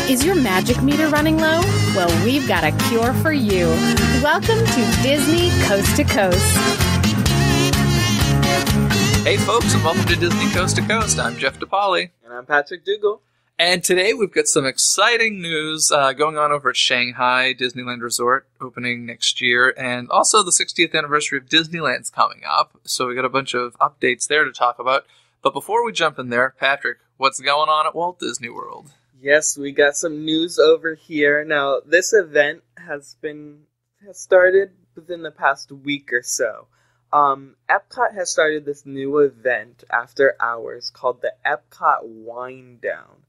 Is your magic meter running low? Well, we've got a cure for you. Welcome to Disney Coast to Coast. Hey folks, and welcome to Disney Coast to Coast. I'm Jeff DePaoli. And I'm Patrick Dougal. And today we've got some exciting news going on over at Shanghai Disneyland Resort, opening next year, and also the 60th anniversary of Disneyland's coming up, so we got a bunch of updates there to talk about. But before we jump in there, Patrick, what's going on at Walt Disney World? Yes, we got some news over here. Now, this event has started within the past week or so. Epcot has started this new event after hours called the Epcot Wind Down.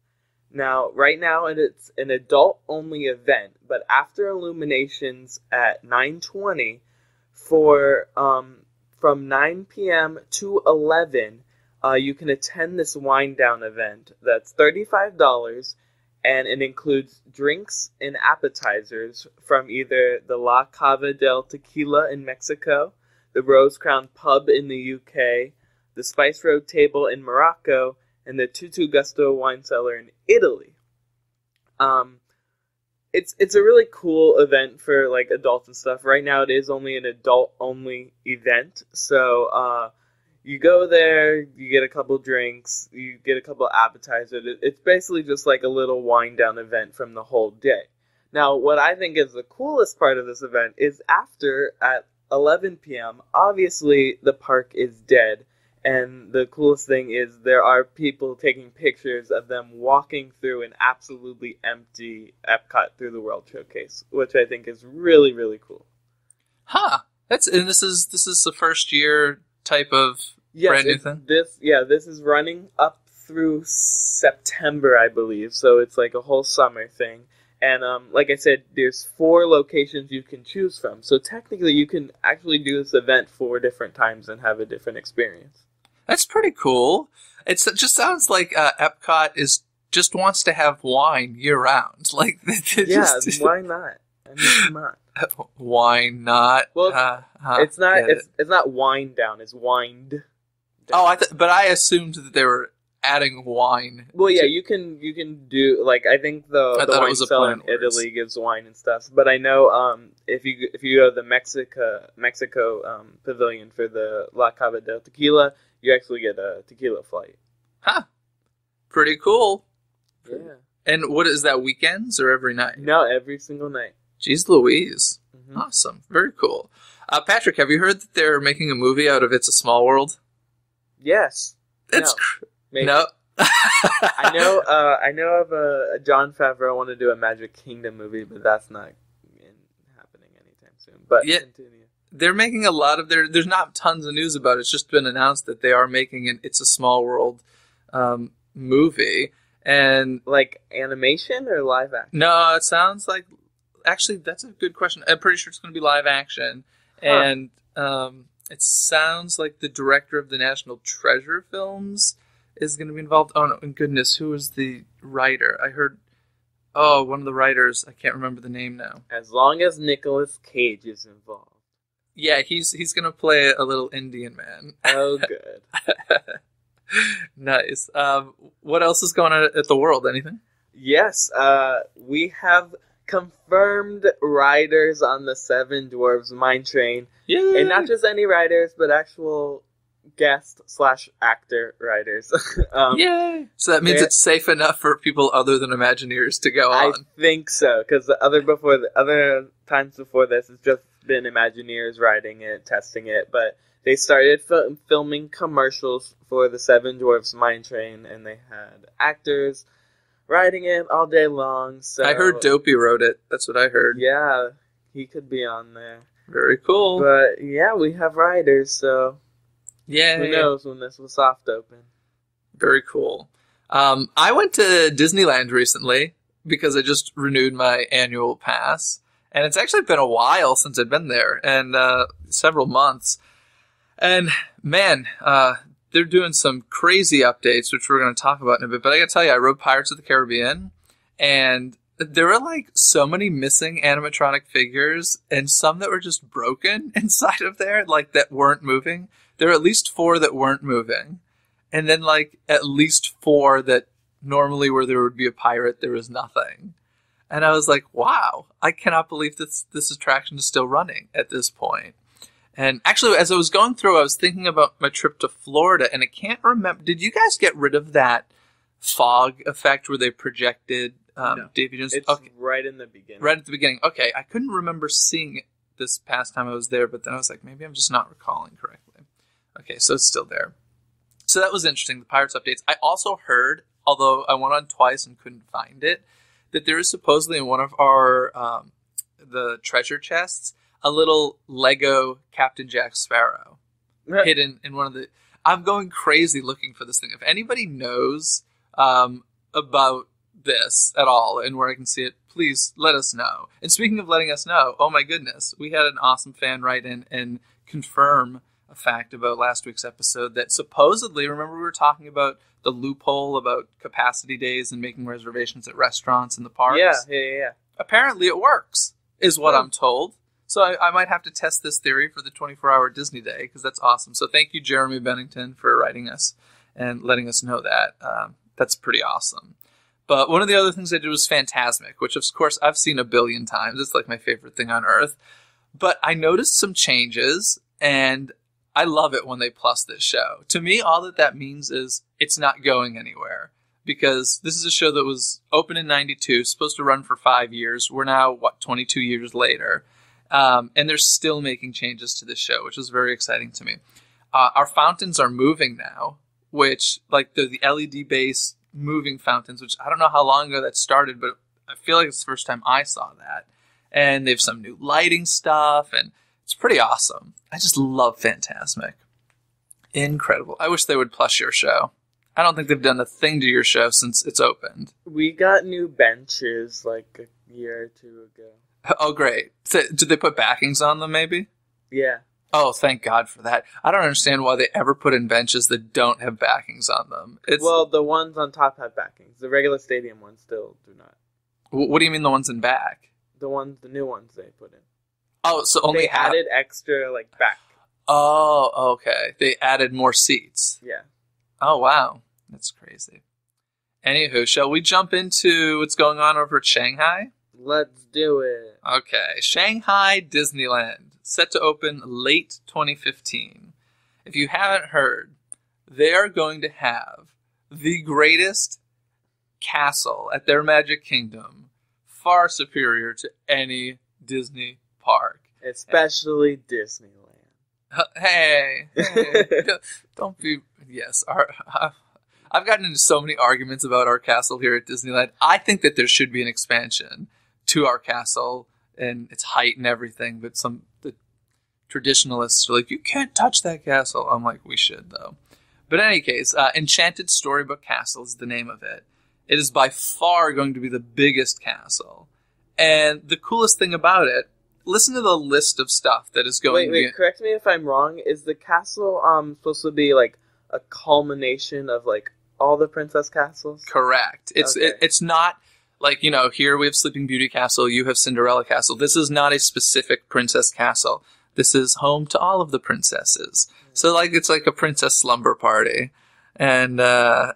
Now, right now, it's an adult-only event, but after illuminations at 9:20 from 9 p.m. to 11, you can attend this wind down event. That's $35, and it includes drinks and appetizers from either the La Cava del Tequila in Mexico, the Rose Crown Pub in the UK, the Spice Road Table in Morocco, and the Tutu Gusto Wine Cellar in Italy. It's a really cool event for like adults and stuff. Right now, it is only an adult-only event, so you go there, you get a couple drinks, you get a couple appetizers. It's basically just like a little wind-down event from the whole day. Now, what I think is the coolest part of this event is after, at 11 p.m., obviously the park is dead. And the coolest thing is there are people taking pictures of them walking through an absolutely empty Epcot Through the World showcase, which I think is really, really cool. Huh. And this is the first year type of brand new thing? This is running up through September, I believe. So it's like a whole summer thing. And like I said, there's 4 locations you can choose from. So technically you can actually do this event 4 different times and have a different experience. That's pretty cool. It just sounds like Epcot just wants to have wine year-round. Like, why not? I mean, come on. Why not? Well, it's not wind down. It's wind down. Oh, but I assumed that they were adding wine. Well, yeah, you can do like I think the wine cellar in Italy gives wine and stuff. But I know if you go to the Mexico pavilion for the La Cava del Tequila, you actually get a tequila flight. Huh. Pretty cool. Yeah. And what is that, weekends or every night? No, every single night. Jeez Louise. Mm-hmm. Awesome. Very cool. Patrick, have you heard that they're making a movie out of It's a Small World? Yes. No. I know of a Jon Favreau want to do a Magic Kingdom movie, but that's not happening anytime soon. But yeah, continue. They're making a lot of there's not tons of news about it. It's just been announced that they are making an It's a Small World movie. And like animation or live action? No, it sounds like, actually, that's a good question. I'm pretty sure it's going to be live action. Huh. And it sounds like the director of the National Treasure films is going to be involved. Oh, no, and goodness, who was the writer? I heard, one of the writers. I can't remember the name now. As long as Nicolas Cage is involved. Yeah, he's going to play a little Indian man. Oh, good. Nice. What else is going on at the World? Anything? Yes, we have confirmed riders on the Seven Dwarfs Mine Train. Yay! And not just any riders, but actual guest/actor riders. Yay! So that means it's safe enough for people other than Imagineers to go on. I think so, because the other times before this, it's just been Imagineers riding it, testing it, but they started filming commercials for the Seven Dwarfs Mine Train, and they had actors riding it all day long. So I heard Dopey rode it. That's what I heard. Yeah, he could be on there. Very cool. But yeah, we have riders, so yeah, who knows when this will soft open. Very cool. I went to Disneyland recently because I just renewed my annual pass. And it's actually been a while since I've been there, and several months. And man, they're doing some crazy updates, which we're going to talk about in a bit. But I got to tell you, I rode Pirates of the Caribbean, and there were like so many missing animatronic figures, and some that were just broken inside of there, like that weren't moving. There were at least 4 that weren't moving, and then like at least 4 that normally where there would be a pirate, there was nothing. And I was like, wow, I cannot believe this attraction is still running at this point. And actually, as I was going through, I was thinking about my trip to Florida, and I can't remember. Did you guys get rid of that fog effect where they projected No. Davy Jones? It's Okay. right in the beginning. Right at the beginning. Okay, I couldn't remember seeing it this past time I was there, but then I was like, maybe I'm just not recalling correctly. Okay, so it's still there. So that was interesting, the Pirates updates. I also heard, although I went on twice and couldn't find it, that there is supposedly in one of our the treasure chests a little Lego Captain Jack Sparrow hidden in one of the... I'm going crazy looking for this thing. If anybody knows about this at all and where I can see it, please let us know. And speaking of letting us know, oh my goodness, we had an awesome fan write in and confirm a fact about last week's episode that supposedly, remember we were talking about the loophole about capacity days and making reservations at restaurants in the parks? Yeah. Apparently it works, is what I'm told. So I might have to test this theory for the 24-hour Disney day, because that's awesome. So thank you, Jeremy Bennington, for writing us and letting us know that. That's pretty awesome. But one of the other things I did was Fantasmic, which, of course, I've seen a billion times. It's like my favorite thing on earth. But I noticed some changes, and I love it when they plus this show. To me, all that means is it's not going anywhere. Because this is a show that was open in 92, supposed to run for 5 years. We're now, 22 years later. And they're still making changes to this show, which is very exciting to me. Our fountains are moving now, which, like the LED-based moving fountains, which I don't know how long ago that started, but I feel like it's the first time I saw that. And they have some new lighting stuff, and it's pretty awesome. I just love Fantasmic. Incredible. I wish they would plus your show. I don't think they've done a thing to your show since it's opened. We got new benches like a year or two ago. Oh, great. So, did they put backings on them, maybe? Yeah. Oh, thank God for that. I don't understand why they ever put in benches that don't have backings on them. Well, the ones on top have backings. The regular stadium ones still do not. What do you mean the ones in back? The new ones they put in. Oh, so only they added extra, like, back. Oh, okay. They added more seats. Yeah. Oh, wow. That's crazy. Anywho, shall we jump into what's going on over at Shanghai? Let's do it. Okay, Shanghai Disneyland, set to open late 2015. If you haven't heard, they are going to have the greatest castle at their Magic Kingdom, far superior to any Disney park. Especially Disneyland. Hey, don't be... Yes, I've gotten into so many arguments about our castle here at Disneyland. I think that there should be an expansion to our castle and its height and everything, but the traditionalists are like, you can't touch that castle. I'm like, we should, though. But in any case, Enchanted Storybook Castle is the name of it. It is by far going to be the biggest castle. And the coolest thing about it, listen to the list of stuff that is going to be... Wait, correct me if I'm wrong. Is the castle supposed to be, like, a culmination of, like, all the princess castles? Correct. It's not... Like, here we have Sleeping Beauty Castle, you have Cinderella Castle. This is not a specific princess castle. This is home to all of the princesses. So, like, it's like a princess slumber party. And, the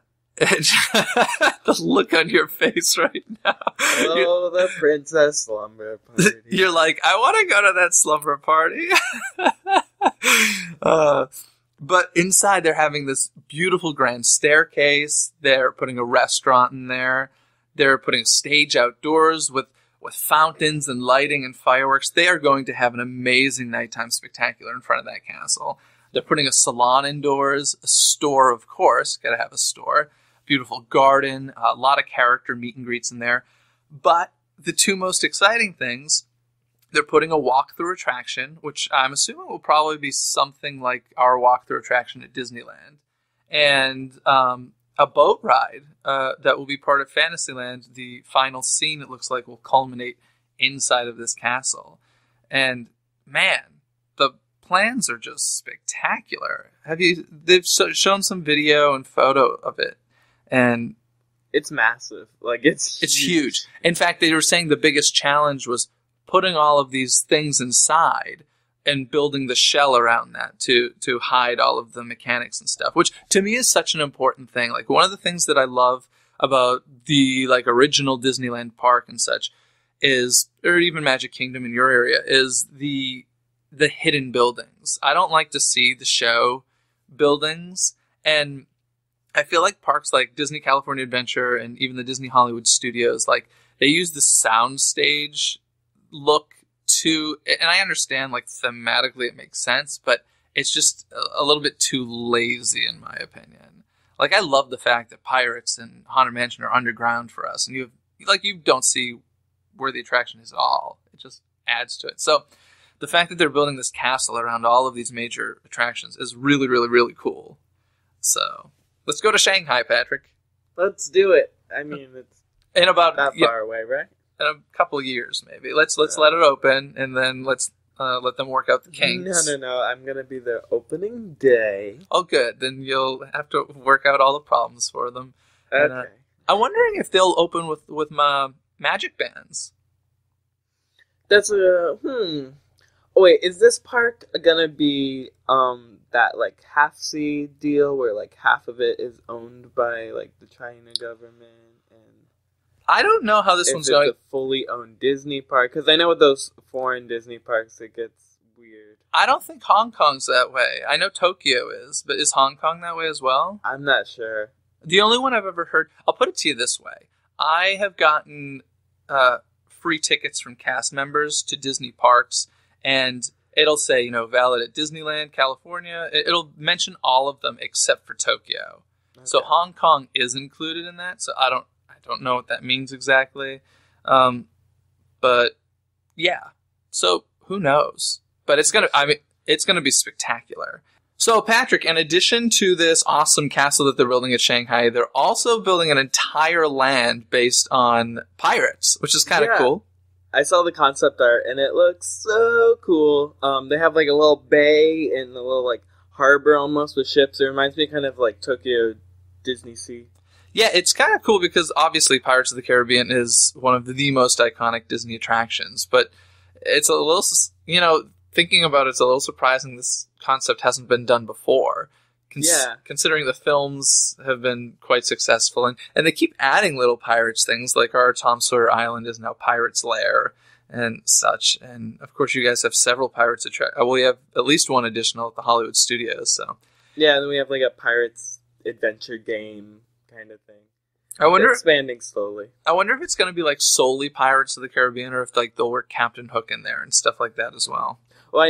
look on your face right now. Oh, the princess slumber party. You're like, I want to go to that slumber party. But inside they're having this beautiful grand staircase. They're putting a restaurant in there. They're putting a stage outdoors with fountains and lighting and fireworks. They are going to have an amazing nighttime spectacular in front of that castle. They're putting a salon indoors, a store, of course. Got to have a store. Beautiful garden, a lot of character meet and greets in there. But the two most exciting things, they're putting a walk-through attraction, which I'm assuming will probably be something like our walk-through attraction at Disneyland. And a boat ride that will be part of Fantasyland. The final scene, it looks like, will culminate inside of this castle. And, man, the plans are just spectacular. They've shown some video and photo of it. And it's massive. Like, it's huge. In fact, they were saying the biggest challenge was putting all of these things inside and building the shell around that to hide all of the mechanics and stuff, which to me is such an important thing. Like, one of the things that I love about the like original Disneyland Park and such is, or even Magic Kingdom in your area, is the hidden buildings. I don't like to see the show buildings, and I feel like parks like Disney California Adventure and even the Disney Hollywood Studios, like they use the sound stage look to, and I understand like thematically it makes sense, but it's just a little bit too lazy in my opinion. Like I love the fact that Pirates and Haunted Mansion are underground for us, and you don't see where the attraction is at all. It just adds to it. So the fact that they're building this castle around all of these major attractions is really, really, really cool. So let's go to Shanghai, Patrick. Let's do it. I mean, it's in about not far away, right? In a couple of years, maybe. Let's let it open, and then let's let them work out the kinks. No. I'm gonna be there opening day. Oh, good. Then you'll have to work out all the problems for them. Okay. And, I'm wondering if they'll open with my magic bands. That's a Oh wait, is this park gonna be that like half sea deal where like half of it is owned by like the China government? I don't know how this one's going. It's a fully owned Disney park, because I know with those foreign Disney parks it gets weird. I don't think Hong Kong's that way. I know Tokyo is, but is Hong Kong that way as well? I'm not sure. The only one I've ever heard, I'll put it to you this way. I have gotten free tickets from cast members to Disney parks, and it'll say, valid at Disneyland, California. It'll mention all of them except for Tokyo. Okay. So Hong Kong is included in that, so I don't know what that means exactly. But yeah. So who knows? But it's going to be spectacular. So Patrick, in addition to this awesome castle that they're building at Shanghai, they're also building an entire land based on pirates, which is kind of cool. I saw the concept art and it looks so cool. They have like a little bay and a little like harbor almost with ships. It reminds me kind of like Tokyo Disney Sea. Yeah, it's kind of cool because obviously Pirates of the Caribbean is one of the most iconic Disney attractions, but it's a little, thinking about it, it's a little surprising this concept hasn't been done before. Considering the films have been quite successful, and they keep adding little pirates things, like our Tom Sawyer Island is now Pirate's Lair and such, and of course you guys have several Pirates we have at least one additional at the Hollywood Studios, so. Yeah, and then we have like a Pirates adventure game kind of thing. I wonder, expanding slowly. I wonder if it's going to be like solely Pirates of the Caribbean, or if like they'll work Captain Hook in there and stuff like that as well. Well,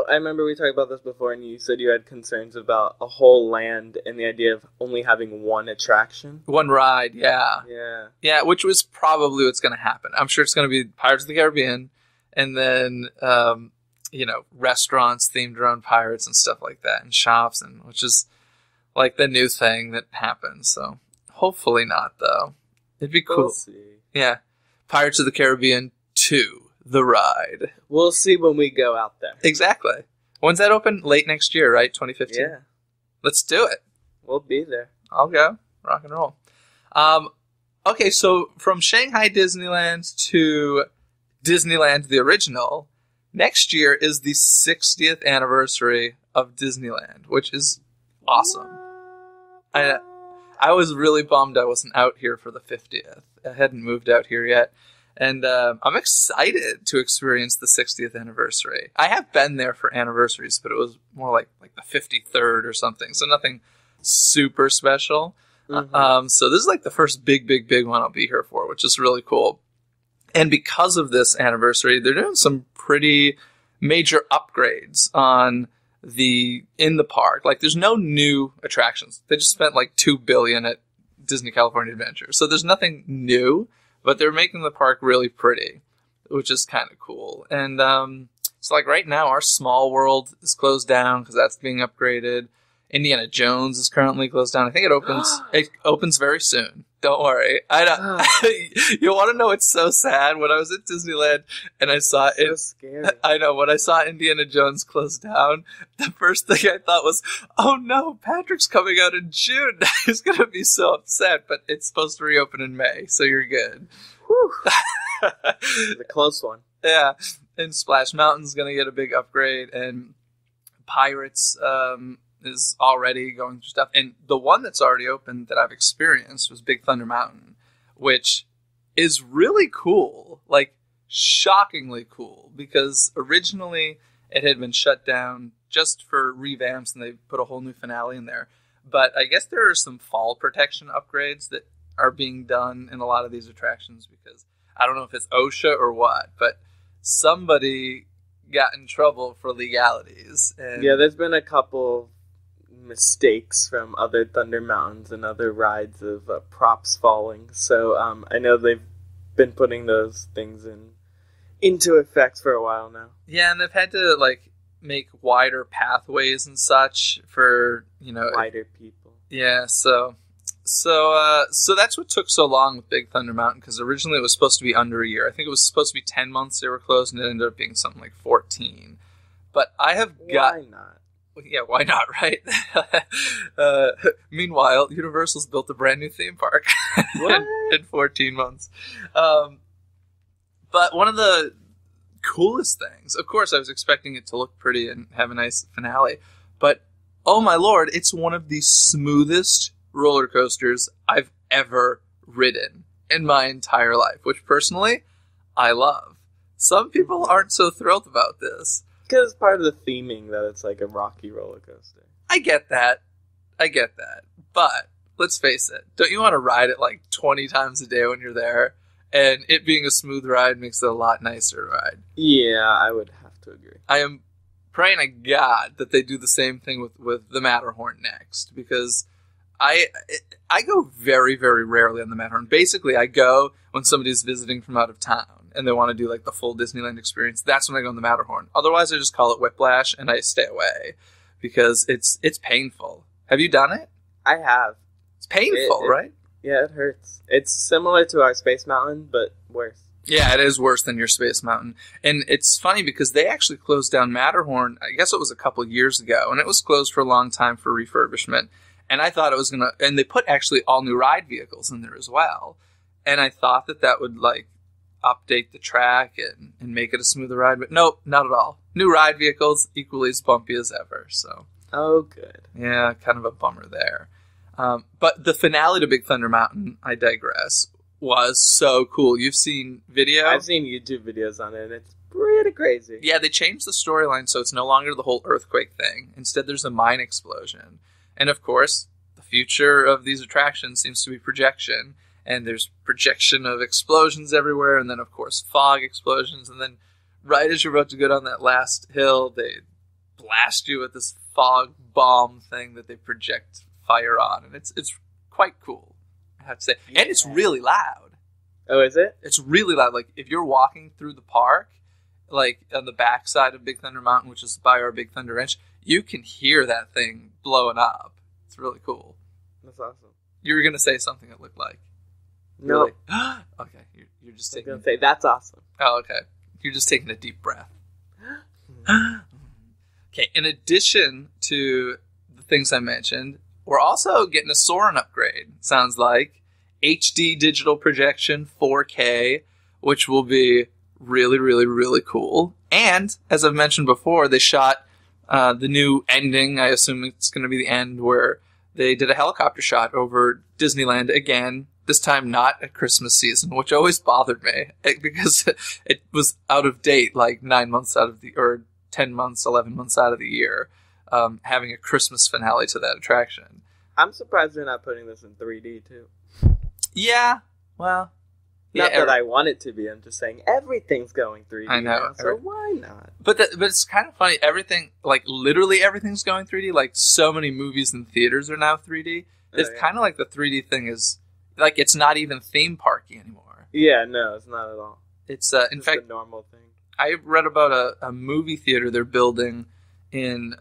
I remember we talked about this before, and you said you had concerns about a whole land and the idea of only having one attraction. One ride, yeah. Yeah. Yeah, which was probably what's going to happen. I'm sure it's going to be Pirates of the Caribbean, and then, restaurants themed around pirates and stuff like that, and shops, and which is like the new thing that happens, so hopefully not, though. It'd be cool. We'll see. Yeah. Pirates of the Caribbean 2. The ride. We'll see when we go out there. Exactly. When's that open? Late next year, right? 2015? Yeah. Let's do it. We'll be there. I'll go. Rock and roll. Okay, so from Shanghai Disneyland to Disneyland the original, next year is the 60th anniversary of Disneyland, which is awesome. I was really bummed I wasn't out here for the 50th. I hadn't moved out here yet. And I'm excited to experience the 60th anniversary. I have been there for anniversaries, but it was more like the 53rd or something, so nothing super special. Mm-hmm. So this is like the first big one I'll be here for, which is really cool. And because of this anniversary, they're doing some pretty major upgrades in the park. Like, there's no new attractions. They just spent like $2 billion at Disney California Adventure, so there's nothing new. But they're making the park really pretty, which is kind of cool. And so like right now, our Small World is closed down because that's being upgraded. Indiana Jones is currently closed down. I think it opens very soon. Don't worry. You want to know what's so sad? When I was at Disneyland and I saw it, so scary. I know, when I saw Indiana Jones close down, the first thing I thought was, oh no, Patrick's coming out in June. He's going to be so upset, but it's supposed to reopen in May, so you're good. Whew. The close one. Yeah. And Splash Mountain's going to get a big upgrade, and Pirates is already going through stuff. And the one that's already open that I've experienced was Big Thunder Mountain, which is really cool, like shockingly cool, because originally it had been shut down just for revamps and they put a whole new finale in there. But I guess there are some fall protection upgrades that are being done in a lot of these attractions, because I don't know if it's OSHA or what, but somebody got in trouble for legalities. And yeah, there's been a couple mistakes from other Thunder Mountains and other rides of props falling. So I know they've been putting those things into effect for a while now. Yeah, and they've had to like make wider pathways and such for, wider people. Yeah, so that's what took so long with Big Thunder Mountain, because originally it was supposed to be under a year. I think it was supposed to be 10 months they were closed, and it ended up being something like 14. But I have got... Why not? Yeah, why not, right? Meanwhile, Universal's built a brand new theme park in 14 months. But one of the coolest things, of course, I was expecting it to look pretty and have a nice finale, but oh my lord, it's one of the smoothest roller coasters I've ever ridden in my entire life, which personally I love. Some people aren't so thrilled about this. Because it's part of the theming that it's like a rocky roller coaster. I get that. But let's face it, don't you want to ride it like 20 times a day when you're there? And it being a smooth ride makes it a lot nicer ride. Yeah, I would have to agree. I am praying to God that they do the same thing with the Matterhorn next, because I go very, very rarely on the Matterhorn. Basically, I go when somebody's visiting from out of town and they want to do like the full Disneyland experience. That's when I go on the Matterhorn. Otherwise, I just call it whiplash and I stay away because it's painful. Have you done it? I have. It's painful, right? Yeah, it hurts. It's similar to our Space Mountain, but worse. Yeah, it is worse than your Space Mountain. And it's funny because they actually closed down Matterhorn, I guess it was a couple years ago, and it was closed for a long time for refurbishment. And I thought it was going to... And they put actually all new ride vehicles in there as well. And I thought that would, like, update the track and make it a smoother ride. But nope, not at all. New ride vehicles, equally as bumpy as ever. So, oh, good. Yeah, kind of a bummer there. But the finale to Big Thunder Mountain, I digress, was so cool. You've seen video? I've seen YouTube videos on it, and it's pretty crazy. Yeah, they changed the storyline, so it's no longer the whole earthquake thing. Instead, there's a mine explosion. And of course, the future of these attractions seems to be projection. And there's projection of explosions everywhere, and then, of course, fog explosions. And then right as you're about to go down that last hill, they blast you with this fog bomb thing that they project fire on. And it's quite cool, I have to say. Yeah. And it's really loud. Oh, is it? It's really loud. Like, if you're walking through the park, like on the backside of Big Thunder Mountain, which is by our Big Thunder Ranch, you can hear that thing blowing up. It's really cool. That's awesome. You were going to say something it looked like. No. Really? Okay, you're just taking... I was going to say, that's awesome. Oh, okay. You're just taking a deep breath. Okay, in addition to the things I mentioned, we're also getting a Soarin upgrade, sounds like. HD digital projection, 4K, which will be really, really, really cool. And, as I've mentioned before, they shot the new ending. I assume it's going to be the end where they did a helicopter shot over Disneyland again. This time not at Christmas season, which always bothered me because it was out of date, like 9 months out of or 10 months, 11 months out of the year, having a Christmas finale to that attraction. I'm surprised they're not putting this in 3D too. Yeah, well, not that I want it to be. I'm just saying everything's going 3D. I know, now, so why not? But it's kind of funny. Everything, like literally everything's going 3D. Like so many movies and theaters are now 3D. It's kind of like the 3D thing is. Like, it's not even theme parky anymore. Yeah, no, it's not at all. It's, in fact, a normal thing. I read about a movie theater they're building in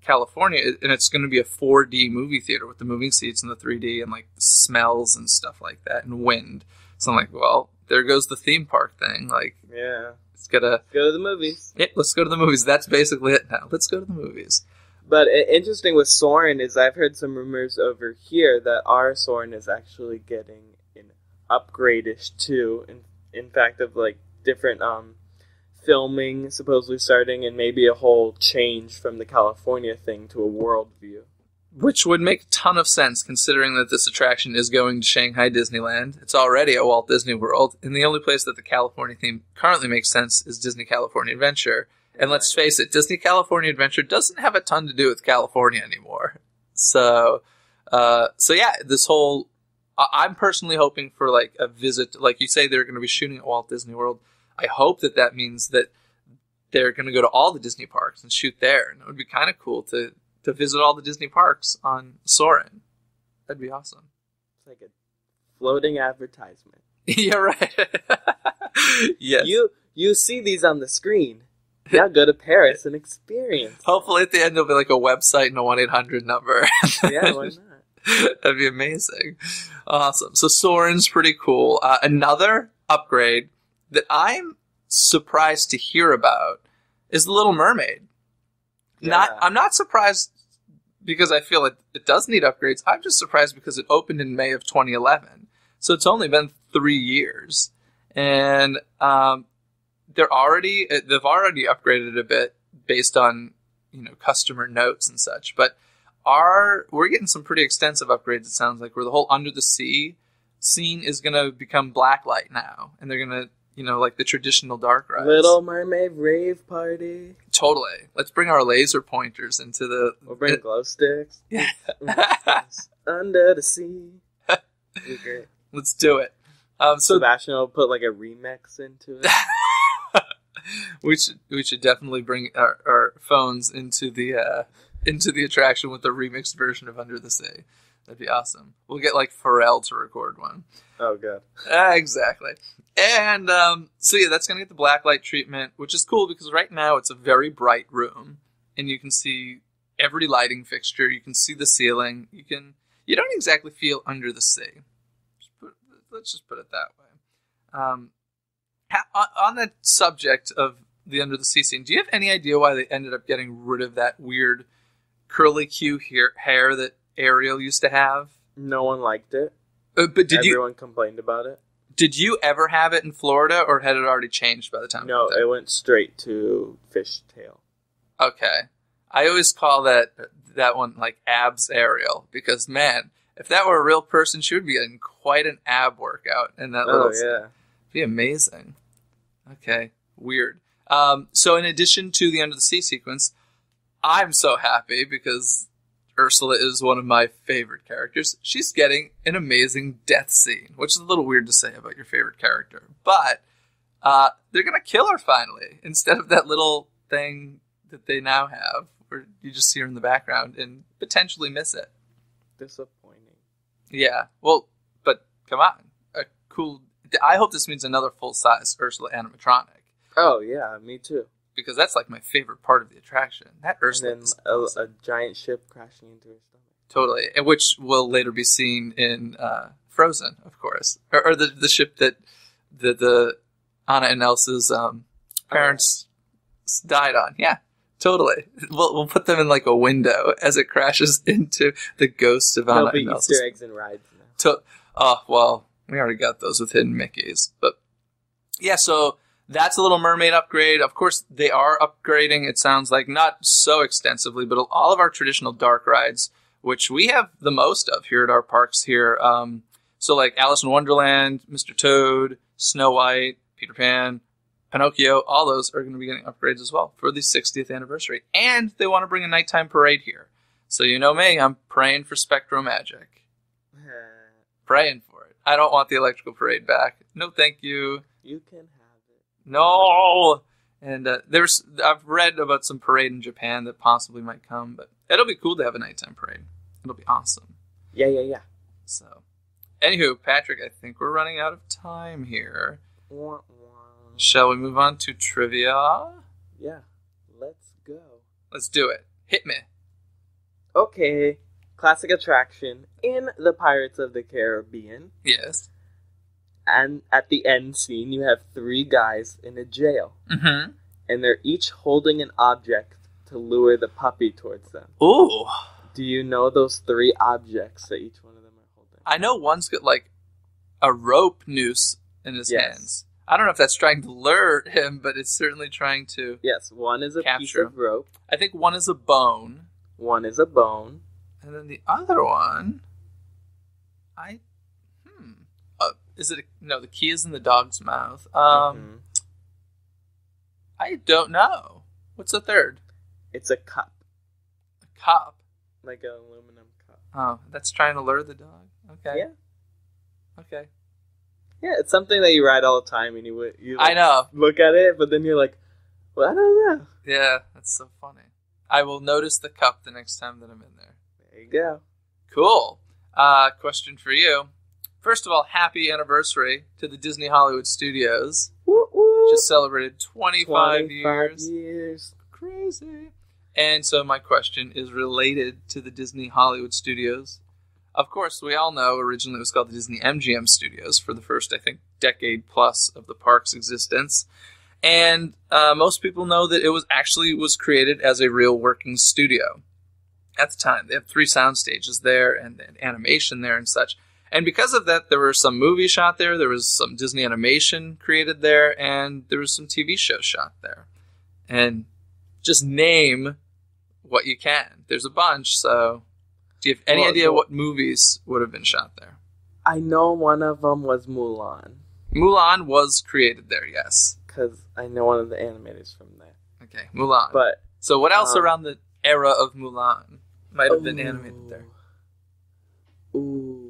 California, and it's going to be a 4D movie theater with the moving seats and the 3D and, like, the smells and stuff like that, and wind. So I'm like, well, there goes the theme park thing. Like, yeah. Let's go to the movies. Yeah, let's go to the movies. That's basically it now. Let's go to the movies. But interesting with Soarin' is I've heard some rumors over here that our Soarin' is actually getting an upgrade-ish too. In fact, of like different filming supposedly starting and maybe a whole change from the California thing to a world view. Which would make a ton of sense considering that this attraction is going to Shanghai Disneyland. It's already at Walt Disney World, and the only place that the California theme currently makes sense is Disney California Adventure. And let's face it, Disney California Adventure doesn't have a ton to do with California anymore. So yeah, this whole... I'm personally hoping for like a visit. Like you say, they're going to be shooting at Walt Disney World. I hope that means that they're going to go to all the Disney parks and shoot there. And it would be kind of cool to visit all the Disney parks on Soarin. That'd be awesome. It's like a floating advertisement. Yeah, right. Yes. You see these on the screen. Now go to Paris and experience. Hopefully at the end there'll be like a website and a 1-800 number. Yeah, why not? That'd be amazing. Awesome. So Soarin's pretty cool. Another upgrade that I'm surprised to hear about is The Little Mermaid. Yeah. I'm not surprised because I feel it does need upgrades. I'm just surprised because it opened in May of 2011. So it's only been 3 years. And they've already upgraded it a bit based on, customer notes and such. But we're getting some pretty extensive upgrades, it sounds like, where the whole under the sea scene is going to become blacklight now. And they're going to, like the traditional dark rides. Little Mermaid rave party. Totally. Let's bring our laser pointers into the... We'll bring glow sticks. Yeah. Under the sea. Be great. Let's do it. So Sebastian will put like a remix into it. we should definitely bring our phones into the attraction with the remixed version of Under the Sea. That'd be awesome. We'll get like Pharrell to record one. Oh, good. Exactly. And so yeah, that's going to get the blacklight treatment, which is cool because right now it's a very bright room, and you can see every lighting fixture. You can see the ceiling. You don't exactly feel under the sea. Let's just put it that way. On the subject of the under the sea scene, do you have any idea why they ended up getting rid of that weird curly Q hair that Ariel used to have? No one liked it. But Everyone complained about it. Did you ever have it in Florida, or had it already changed by the time? No, it went straight to fishtail. Okay, I always call that one like abs Ariel because man, if that were a real person, she would be getting quite an ab workout in that little. Oh yeah, be amazing. Okay, weird. So in addition to the under the sea sequence, I'm so happy because Ursula is one of my favorite characters. She's getting an amazing death scene, which is a little weird to say about your favorite character. But they're going to kill her finally, instead of that little thing that they now have, where you just see her in the background and potentially miss it. Disappointing. Yeah, well, but come on. I hope this means another full-size Ursula animatronic. Oh, yeah, me too. Because that's like my favorite part of the attraction. That Ursula. And then a giant ship crashing into her stomach. Totally, and which will later be seen in Frozen, of course, or the ship that the Anna and Elsa's parents died on. Yeah, totally. We'll put them in like a window as it crashes into the ghost of Anna and Elsa's. Easter eggs and rides now. Oh well, we already got those with Hidden Mickeys, but yeah, so. That's a Little Mermaid upgrade. Of course, they are upgrading, it sounds like, not so extensively, but all of our traditional dark rides, which we have the most of here at our parks here. So like Alice in Wonderland, Mr. Toad, Snow White, Peter Pan, Pinocchio, all those are going to be getting upgrades as well for the 60th anniversary. And they want to bring a nighttime parade here. So you know me, I'm praying for Spectro Magic. Praying for it. I don't want the electrical parade back. No thank you. You can have it. No! And I've read about some parade in Japan that possibly might come, but it'll be cool to have a nighttime parade. It'll be awesome. Yeah. So, anywho, Patrick, I think we're running out of time here. Shall we move on to trivia? Yeah, let's go. Let's do it. Hit me. Okay, classic attraction in the Pirates of the Caribbean. Yes. And at the end scene, you have 3 guys in a jail. Mm-hmm. And they're each holding an object to lure the puppy towards them. Ooh. Do you know those 3 objects that each one of them are holding? I know one's got, like, a rope noose in his hands. I don't know if that's trying to lure him, but it's certainly trying to Yes, one is a piece of rope. I think one is a bone. One is a bone. And then the other one, is it? No, the key is in the dog's mouth. I don't know. What's the third? It's a cup. A cup? Like an aluminum cup. Oh, that's trying to lure the dog? Okay. Yeah. Okay. Yeah, it's something that you ride all the time, and you I know. look at it, but then you're like, well, I don't know. Yeah, that's so funny. I will notice the cup the next time that I'm in there. There you go. Cool. Question for you. First of all, happy anniversary to the Disney Hollywood Studios. Woo woo. Just celebrated 25 years. Crazy. And so my question is related to the Disney Hollywood Studios. Of course, we all know originally it was called the Disney MGM Studios for the first, I think, decade plus of the park's existence. And most people know that it was created as a real working studio at the time. They have 3 sound stages there and animation there and such. And because of that, there were some movies shot there, there was some Disney animation created there, and there was some TV shows shot there. And just name what you can. There's a bunch, so do you have any idea what movies would have been shot there? I know one of them was Mulan. Mulan was created there, yes. Because I know one of the animators from there. Okay, Mulan. But so what else around the era of Mulan might have been animated there? Ooh.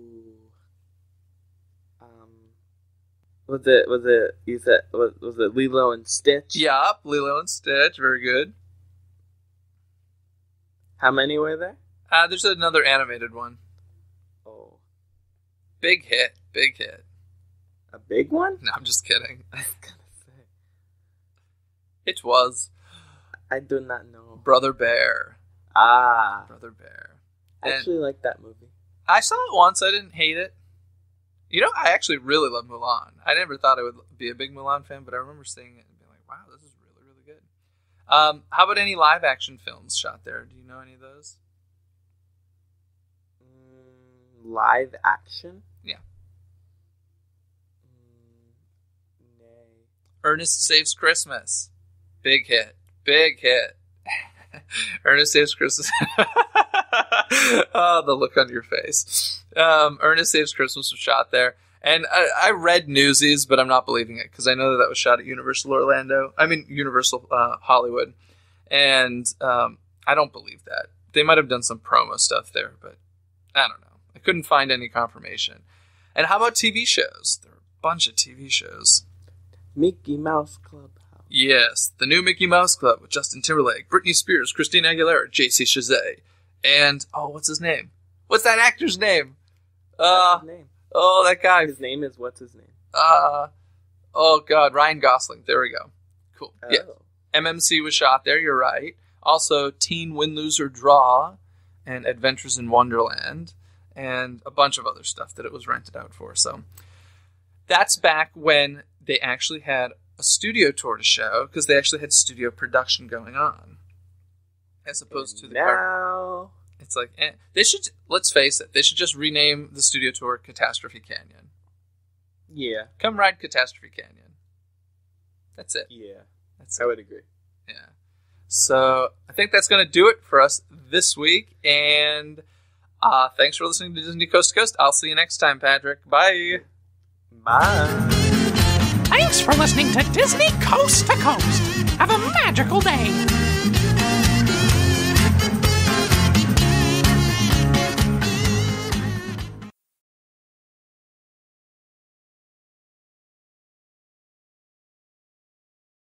Was it Lilo and Stitch? Yup, Lilo and Stitch, very good. How many were there? There's another animated one. Oh. Big hit. A big one? No, I'm just kidding. I was gonna say. It was. I do not know. Brother Bear. Brother Bear. I actually like that movie. I saw it once. I didn't hate it. You know, I actually really love Mulan. I never thought I would be a big Mulan fan, but I remember seeing it and being like, wow, this is really, really good. How about any live-action films shot there? Do you know any of those? Live action? Yeah. Nay. Ernest Saves Christmas. Big hit. Ernest Saves Christmas. Oh, the look on your face. Ernest Saves Christmas was shot there. And I read Newsies, but I'm not believing it because I know that was shot at Universal Hollywood. And I don't believe that. They might have done some promo stuff there, but I don't know. I couldn't find any confirmation. And how about TV shows? There are a bunch of TV shows. Mickey Mouse Club. Yes, the new Mickey Mouse Club with Justin Timberlake, Britney Spears, Christina Aguilera, J.C. Chazet, and, what's his name? What's that actor's name? What's his name? Oh, that guy. His name is, what's his name? Oh, God, Ryan Gosling. There we go. Cool. Oh. Yeah. MMC was shot there, you're right. Also, Teen Win, Lose, or Draw, and Adventures in Wonderland, and a bunch of other stuff that it was rented out for. So that's back when they actually had a studio tour to show, because they actually had studio production going on, as opposed to the now it's like they should, let's face it, they should just rename the studio tour Catastrophe Canyon. Yeah, come ride Catastrophe Canyon. That's it. Yeah, that's I would agree. Yeah. So I think that's going to do it for us this week, and thanks for listening to Disney Coast to Coast. I'll see you next time, Patrick. Bye. Thanks for listening to Disney Coast to Coast. Have a magical day.